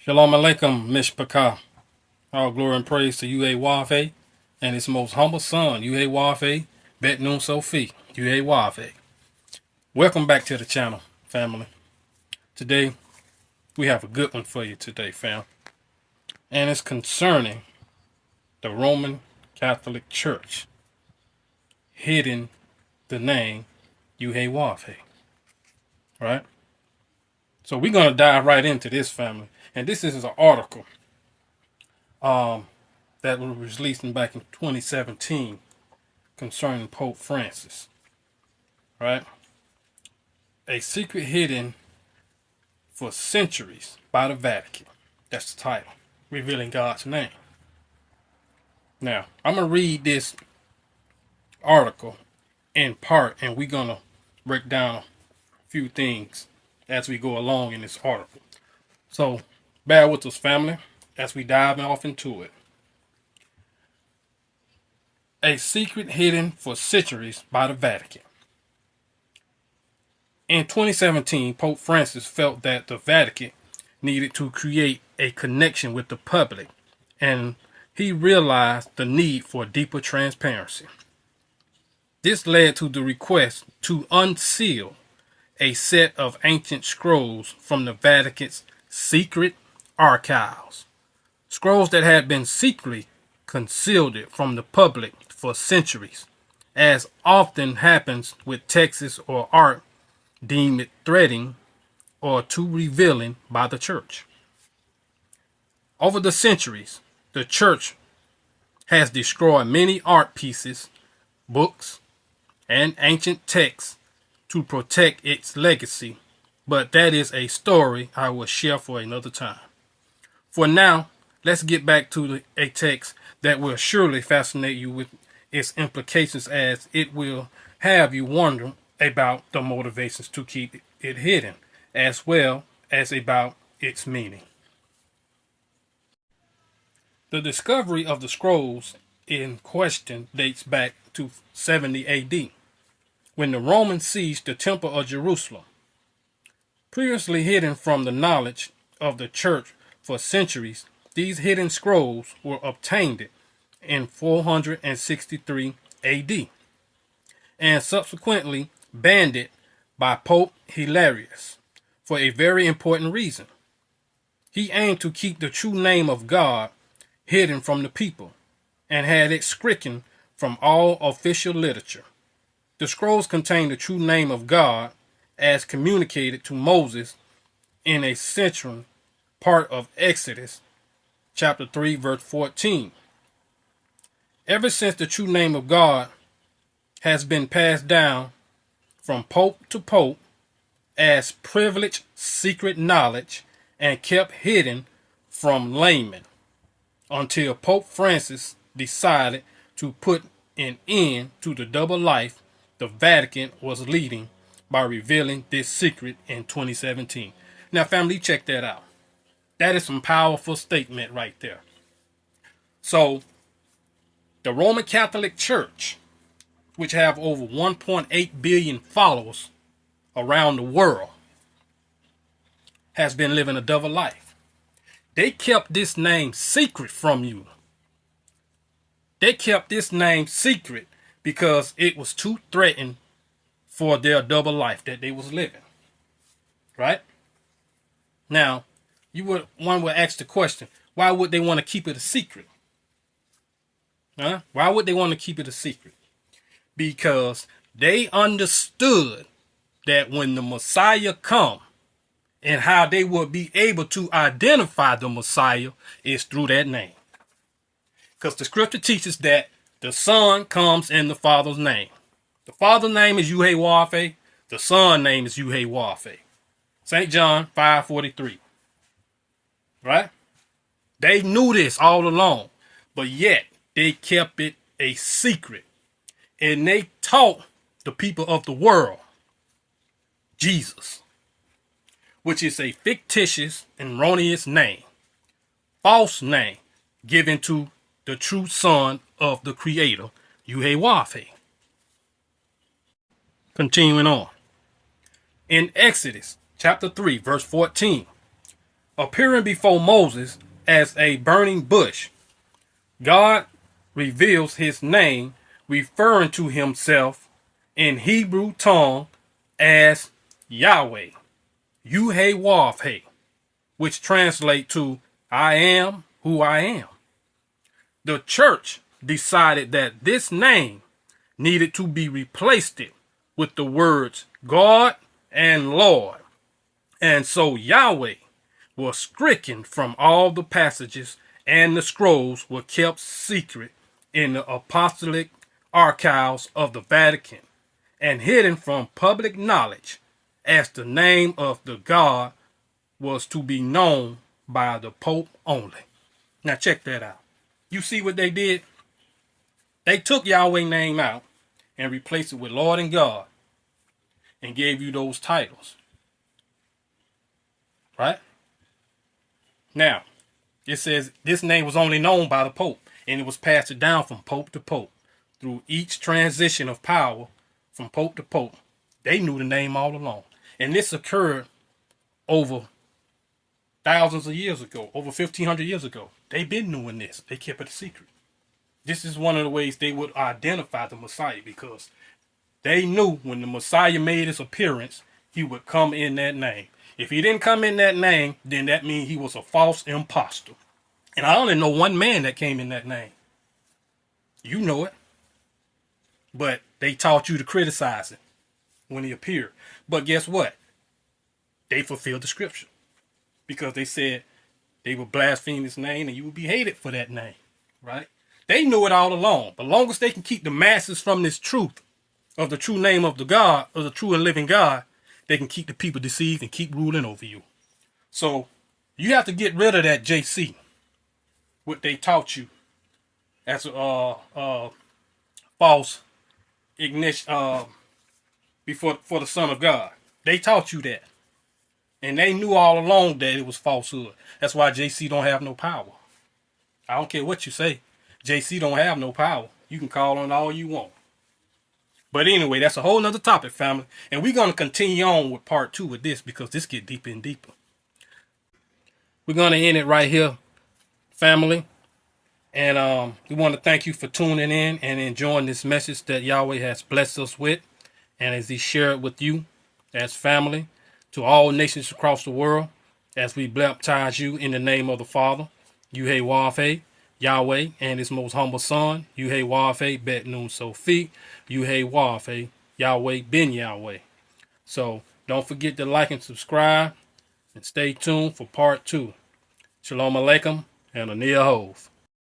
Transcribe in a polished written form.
Shalom Aleichem, Mishpachah. All glory and praise to Yahweh and his most humble son, Yahweh, Bet Nun Sophie, Yahweh. Welcome back to the channel, family. Today, we have a good one for you today, fam. And it's concerning the Roman Catholic Church hiding the name Yahweh. Right? So we're going to dive right into this, family. And this is an article that was released back in 2017 concerning Pope Francis. Right? A secret hidden for centuries by the Vatican. That's the title. Revealing God's name. Now, I'm going to read this article in part, and we're going to break down a few things as we go along in this article. So, bear with us, family, as we dive off into it. A secret hidden for centuries by the Vatican. In 2017, Pope Francis felt that the Vatican needed to create a connection with the public, and he realized the need for deeper transparency. This led to the request to unseal a set of ancient scrolls from the Vatican's secret archives. Scrolls that had been secretly concealed from the public for centuries, as often happens with texts or art deemed threatening or too revealing by the church. Over the centuries, the church has destroyed many art pieces, books, and ancient texts to protect its legacy, but that is a story I will share for another time. For now, let's get back to a text that will surely fascinate you with its implications, as it will have you wonder about the motivations to keep it hidden, as well as about its meaning. The discovery of the scrolls in question dates back to 70 AD, when the Romans seized the Temple of Jerusalem. Previously hidden from the knowledge of the church for centuries, these hidden scrolls were obtained in 463 AD and subsequently banned by Pope Hilarious for a very important reason. He aimed to keep the true name of God hidden from the people and had it stricken from all official literature. The scrolls contain the true name of God as communicated to Moses in a central part of Exodus chapter 3 verse 14. Ever since, the true name of God has been passed down from pope to pope as privileged secret knowledge and kept hidden from laymen until Pope Francis decided to put an end to the double life the Vatican was leading by revealing this secret in 2017. Now, family, check that out. That is some powerful statement right there. So, the Roman Catholic Church, which have over 1.8 billion followers around the world, has been living a double life. They kept this name secret from you. They kept this name secret because it was too threatening for their double life that they was living. Right? Now, one would ask the question, why would they want to keep it a secret? Huh? Why would they want to keep it a secret? Because they understood that when the Messiah come, and how they would be able to identify the Messiah is through that name. Because the scripture teaches that the Son comes in the Father's name. The Father's name is Yahweh. The Son's name is Yahweh. St. John 5:43. Right? They knew this all along, but yet they kept it a secret. And they taught the people of the world Jesus, which is a fictitious and erroneous name, false name given to the true Son of the Creator, Yahweh. Continuing on. In Exodus chapter 3, verse 14, Appearing before Moses as a burning bush, God reveals his name, referring to himself in Hebrew tongue as Yahweh, Yahweh, which translate to I am who I am. The church decided that this name needed to be replaced with the words God and Lord. And so Yahweh was stricken from all the passages, and the scrolls were kept secret in the apostolic archives of the Vatican and hidden from public knowledge, as the name of the God was to be known by the Pope only. Now check that out. You see what they did? They took Yahweh's name out and replaced it with Lord and God and gave you those titles. Right? Now, it says this name was only known by the Pope, and it was passed down from Pope to Pope. Through each transition of power from Pope to Pope, they knew the name all along. And this occurred over thousands of years ago, over 1,500 years ago. They've been doing this. They kept it a secret. This is one of the ways they would identify the Messiah, because they knew when the Messiah made his appearance, he would come in that name. If he didn't come in that name, then that means he was a false impostor. And I only know one man that came in that name. You know it. But they taught you to criticize him when he appeared. But guess what? They fulfilled the scripture, because they said they would blaspheme his name and you would be hated for that name. Right? They knew it all along. But long as they can keep the masses from this truth of the true name of the God, of the true and living God, they can keep the people deceived and keep ruling over you. So you have to get rid of that JC, what they taught you as a false ignition for the Son of God. They taught you that, and they knew all along that it was falsehood. That's why JC don't have no power. I don't care what you say. JC don't have no power. You can call on all you want. But anyway, that's a whole nother topic, family. And we're going to continue on with part 2 with this, because this gets deeper and deeper. We're going to end it right here, family. And we want to thank you for tuning in and enjoying this message that Yahweh has blessed us with. And as he shared with you as family to all nations across the world, as we baptize you in the name of the Father, Yahweh, Yahweh, and his most humble son, Yahweh, Bet Nun Sophie, Yahweh, Yahweh Ben Yahweh. So don't forget to like and subscribe, and stay tuned for part 2. Shalom Aleichem and Aniyah Hove.